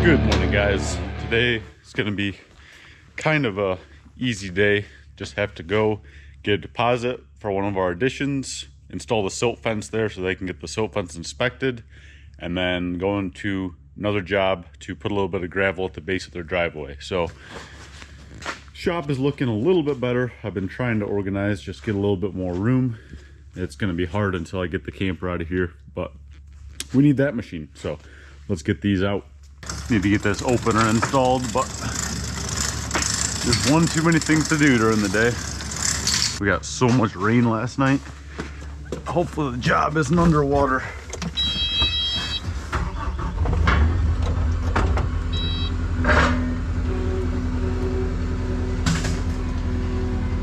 Good morning, guys. Today is going to be kind of a easy day. Just have to go get a deposit for one of our additions, install the silt fence there so they can get the silt fence inspected, and then go into another job to put a little bit of gravel at the base of their driveway. So shop is looking a little bit better. I've been trying to organize, just get a little bit more room. It's going to be hard until I get the camper out of here, but we need that machine. So let's get these out. Need to get this opener installed, but there's one too many things to do during the day. We got so much rain last night. Hopefully the job isn't underwater.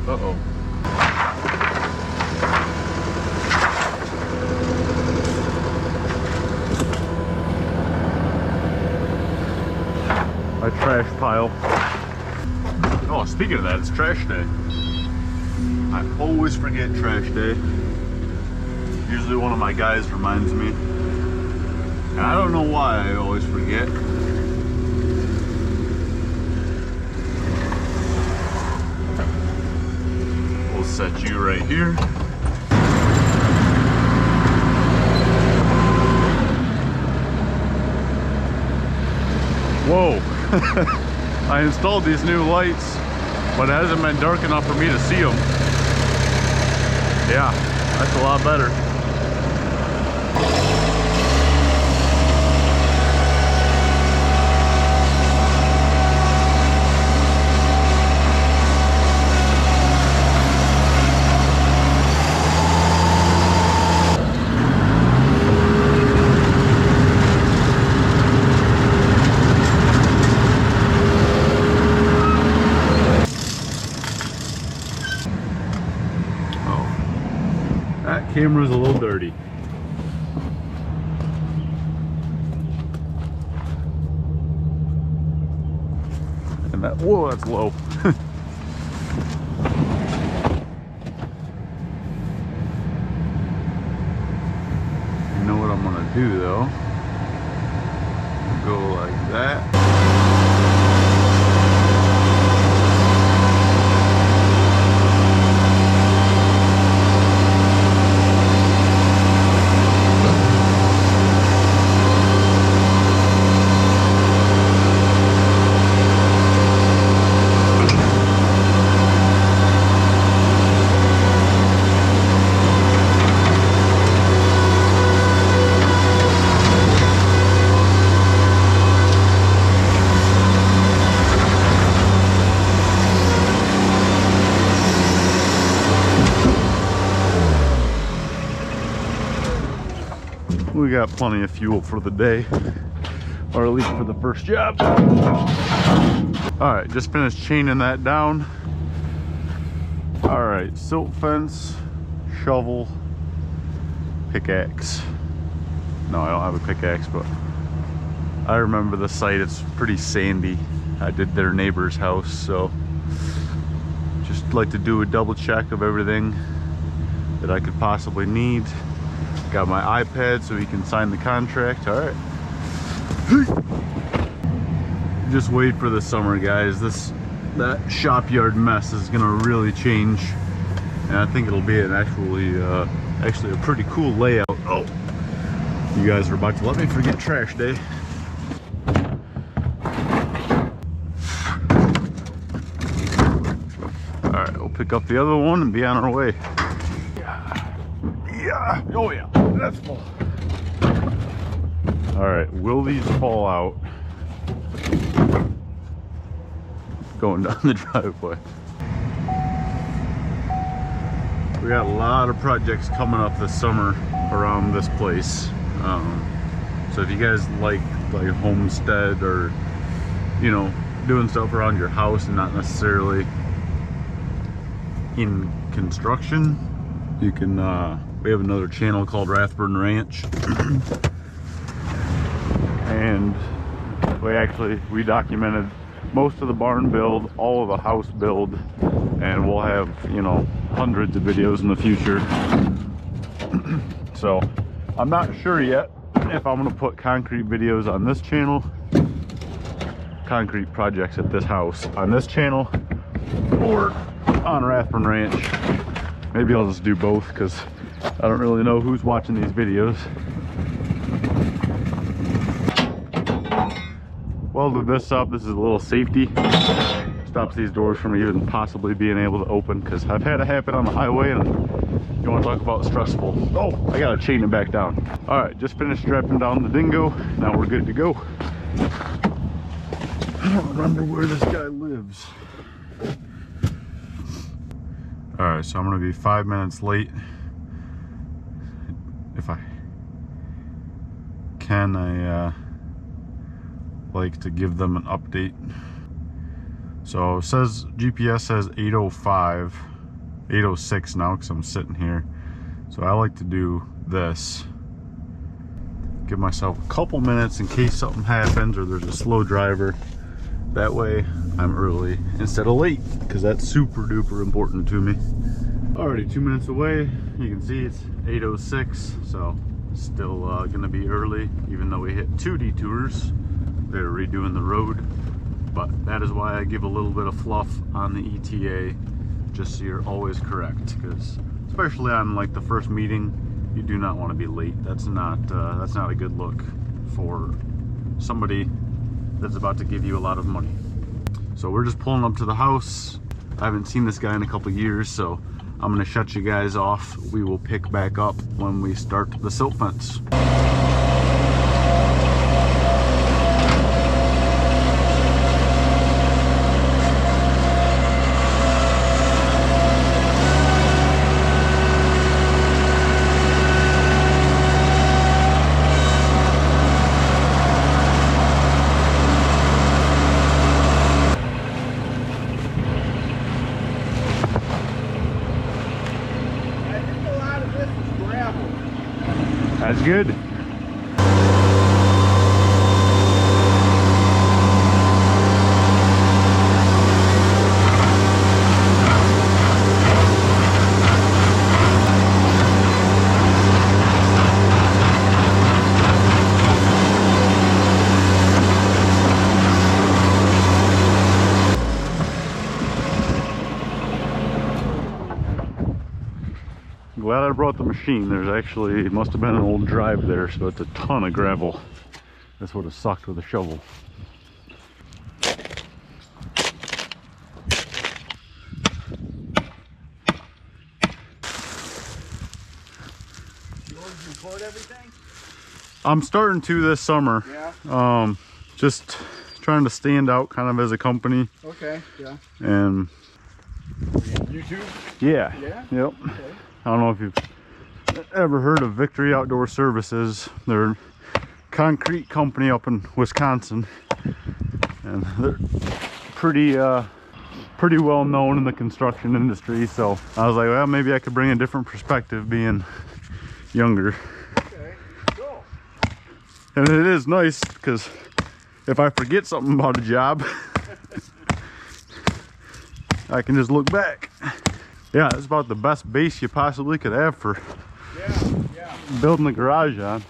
Uh-oh. My trash pile. Oh, speaking of that, it's trash day. I always forget trash day. Usually one of my guys reminds me. And I don't know why I always forget. We'll set you right here. Whoa. I installed these new lights, but it hasn't been dark enough for me to see them. Yeah, that's a lot better. Camera's a little dirty. And that, whoa, that's low. You know what I'm gonna do though? Go like that. We got plenty of fuel for the day, or at least for the first job. All right, just finished chaining that down. All right, silt fence, shovel, pickaxe. No, I don't have a pickaxe, but I remember the site. It's pretty sandy. I did their neighbor's house, so just like to do a double check of everything that I could possibly need. Got my iPad so he can sign the contract. All right. Just wait for the summer, guys. That shop yard mess is gonna really change, and I think it'll be an actually a pretty cool layout. Oh, you guys are about to let me forget trash day. All right, we'll pick up the other one and be on our way. Yeah, oh yeah, that's full. All right, will these fall out? Going down the driveway. We got a lot of projects coming up this summer around this place. So if you guys like homestead, or you know, doing stuff around your house and not necessarily in construction, you can we have another channel called Rathburn Ranch. And we documented most of the barn build, all of the house build, and we'll have, you know, hundreds of videos in the future. So I'm not sure yet if I'm going to put concrete videos on this channel concrete projects at this house on this channel or on Rathburn Ranch. Maybe I'll just do both because I don't really know who's watching these videos. Welded this up. This is a little safety. Stops these doors from even possibly being able to open, because I've had it happen on the highway, and you want to talk about stressful. Oh, I gotta chain it back down. All right, just finished strapping down the dingo. Now we're good to go. I don't remember where this guy lives. All right, so I'm gonna be 5 minutes late. If I can, I like to give them an update. So it says GPS says 8:05, 8:06 now because I'm sitting here. So I like to do this. Give myself a couple minutes in case something happens or there's a slow driver. That way I'm early instead of late, because that's super duper important to me. Already 2 minutes away. You can see it's 8:06, so still gonna be early, even though we hit 2 detours. They're redoing the road. But that is why I give a little bit of fluff on the ETA, just so you're always correct, because especially on like the first meeting, you do not want to be late. That's not a good look for somebody that's about to give you a lot of money. So we're just pulling up to the house. I haven't seen this guy in a couple years, so I'm gonna shut you guys off. We will pick back up when we start the silt fence. That's good. Glad I brought the machine. There's actually, it must have been an old drive there, so it's a ton of gravel. This would have sucked with a shovel. You always record everything? I'm starting to this summer. Yeah. Just trying to stand out kind of as a company. Okay, yeah. And YouTube? yeah. Yeah? Yep. Okay. I don't know if you've ever heard of Victory Outdoor Services. They're a concrete company up in Wisconsin, and they're pretty well known in the construction industry. So I was like, well, maybe I could bring a different perspective being younger. Okay, cool. And it is nice because if I forget something about a job, I can just look back. Yeah, it's about the best base you possibly could have for building a garage on.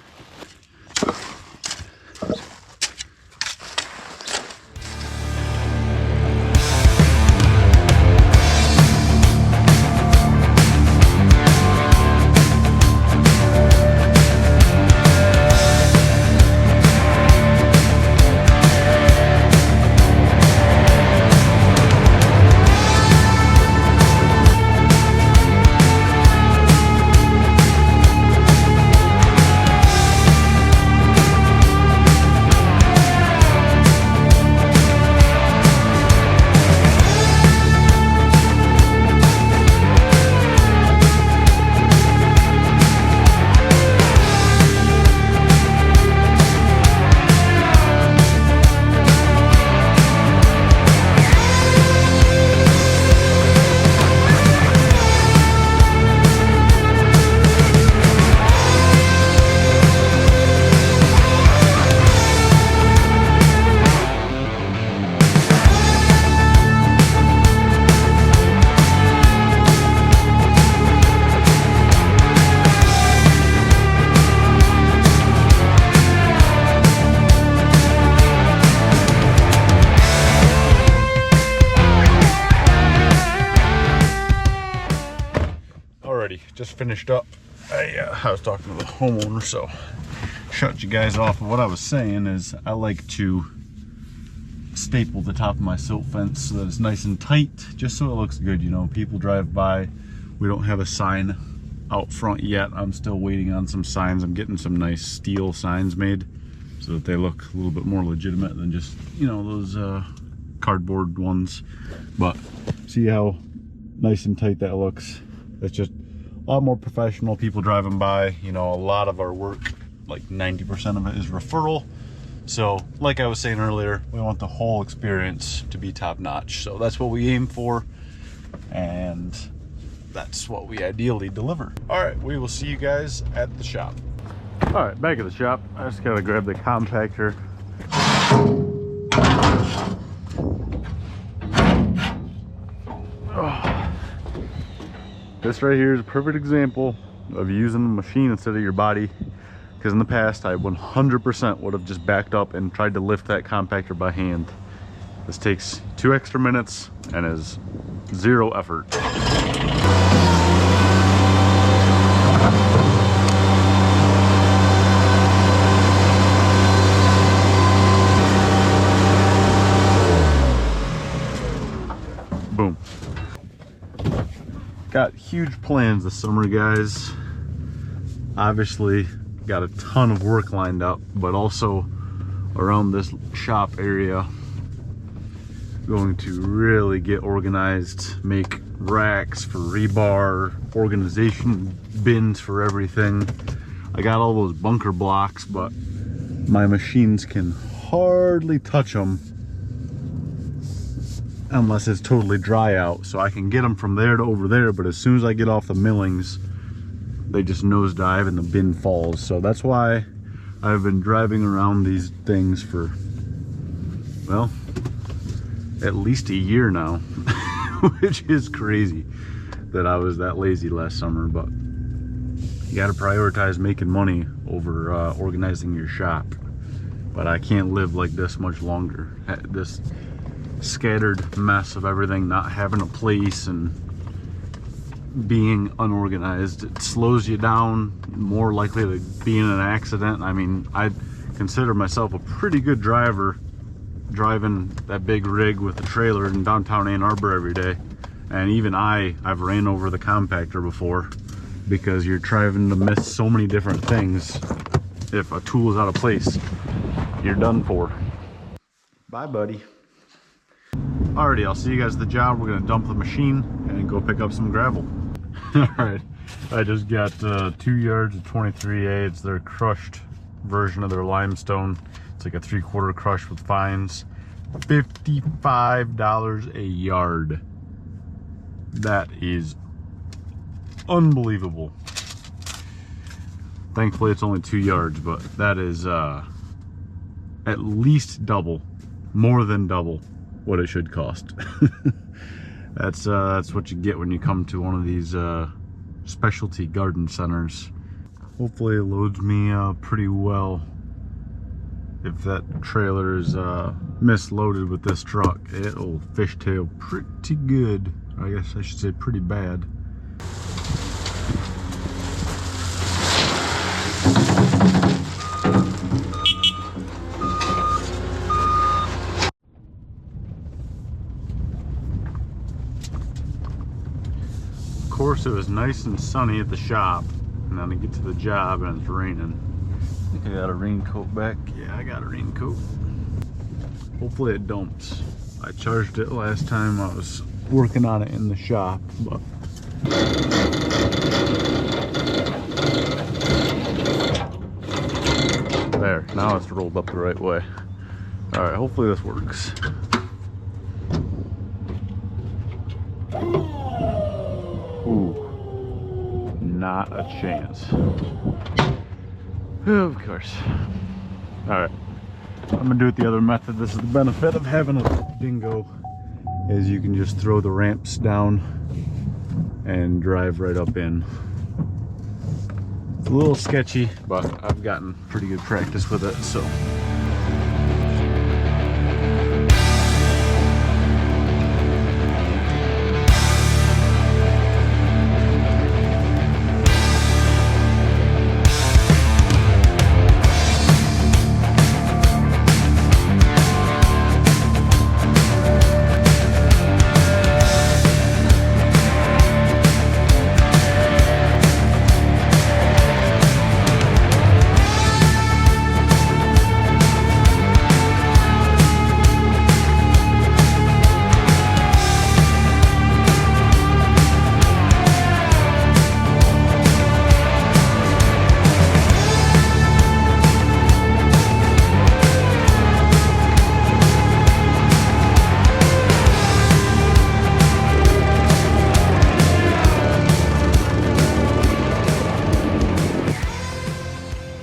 just finished up. I was talking to the homeowner, so shut you guys off. What I was saying is I like to staple the top of my silt fence so that it's nice and tight, just so it looks good. You know, people drive by. We don't have a sign out front yet. I'm still waiting on some signs. I'm getting some nice steel signs made so that they look a little bit more legitimate than just, you know, those cardboard ones. But see how nice and tight that looks? It's just a lot more professional. People driving by, you know, a lot of our work, like 90% of it is referral. So like I was saying earlier, we want the whole experience to be top notch. So that's what we aim for, and that's what we ideally deliver. All right, we will see you guys at the shop. All right, back at the shop. I just gotta grab the compactor. Oh. This right here is a perfect example of using the machine instead of your body. Because in the past, I 100% would have just backed up and tried to lift that compactor by hand. This takes 2 extra minutes and is 0 effort. Boom. Got huge plans this summer, guys. Obviously, got a ton of work lined up, but also around this shop area, going to really get organized, make racks for rebar, organization bins for everything. I got all those bunker blocks, but my machines can hardly touch them unless it's totally dry out. So I can get them from there to over there, but as soon as I get off the millings, they just nosedive and the bin falls. So that's why I've been driving around these things for, well, at least a year now, which is crazy that I was that lazy last summer. But you got to prioritize making money over organizing your shop. But I can't live like this much longer. This scattered mess of everything, not having a place and being unorganized, it slows you down, more likely to be in an accident. I mean, I consider myself a pretty good driver, driving that big rig with the trailer in downtown Ann Arbor every day. And even I've ran over the compactor before, because you're trying to miss so many different things. If a tool is out of place, you're done for. Bye, buddy. Alrighty, I'll see you guys at the job. We're gonna dump the machine and go pick up some gravel. Alright, I just got 2 yards of 23A. It's their crushed version of their limestone. It's like a 3/4 crush with fines. $55 a yard. That is unbelievable. Thankfully it's only 2 yards, but that is at least double, more than double what it should cost. That's what you get when you come to one of these specialty garden centers. Hopefully it loads me pretty well. If that trailer is misloaded with this truck, it'll fishtail pretty good. I guess I should say pretty bad. Of course, it was nice and sunny at the shop, and then I get to the job and it's raining. I think I got a raincoat back. Yeah, I got a raincoat. Hopefully it dumps. I charged it last time I was working on it in the shop, but there, now it's rolled up the right way. All right, hopefully this works. Ooh, not a chance. Of course. All right, I'm gonna do it the other method. This is the benefit of having a dingo, is you can just throw the ramps down and drive right up in. It's a little sketchy, but I've gotten pretty good practice with it, so.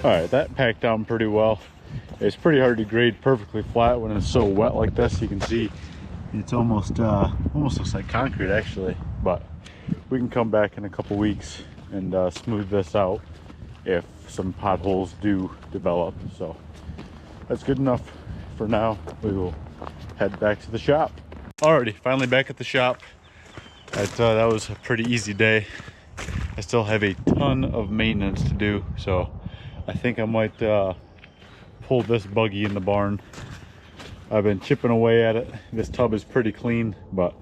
All right, that packed down pretty well. It's pretty hard to grade perfectly flat when it's so wet like this. You can see it's almost looks like concrete actually, but we can come back in a couple weeks and smooth this out if some potholes do develop. So that's good enough for now. We will head back to the shop. Alrighty, finally back at the shop. That was a pretty easy day. I still have a ton of maintenance to do, so I think I might pull this buggy in the barn. I've been chipping away at it. This tub is pretty clean, but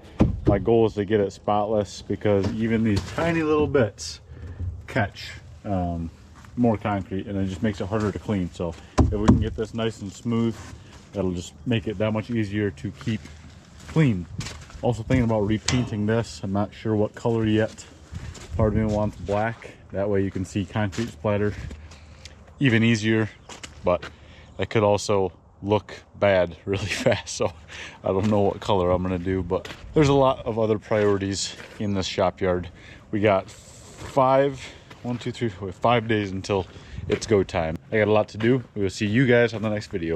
my goal is to get it spotless because even these tiny little bits catch more concrete and it just makes it harder to clean. So if we can get this nice and smooth, that'll just make it that much easier to keep clean. Also thinking about repainting this. I'm not sure what color yet. Part of me wants black. That way you can see concrete splatter even easier, but that could also look bad really fast. So I don't know what color I'm gonna do, but there's a lot of other priorities in this shop yard. We got 5 days until it's go time. I got a lot to do. We will see you guys on the next video.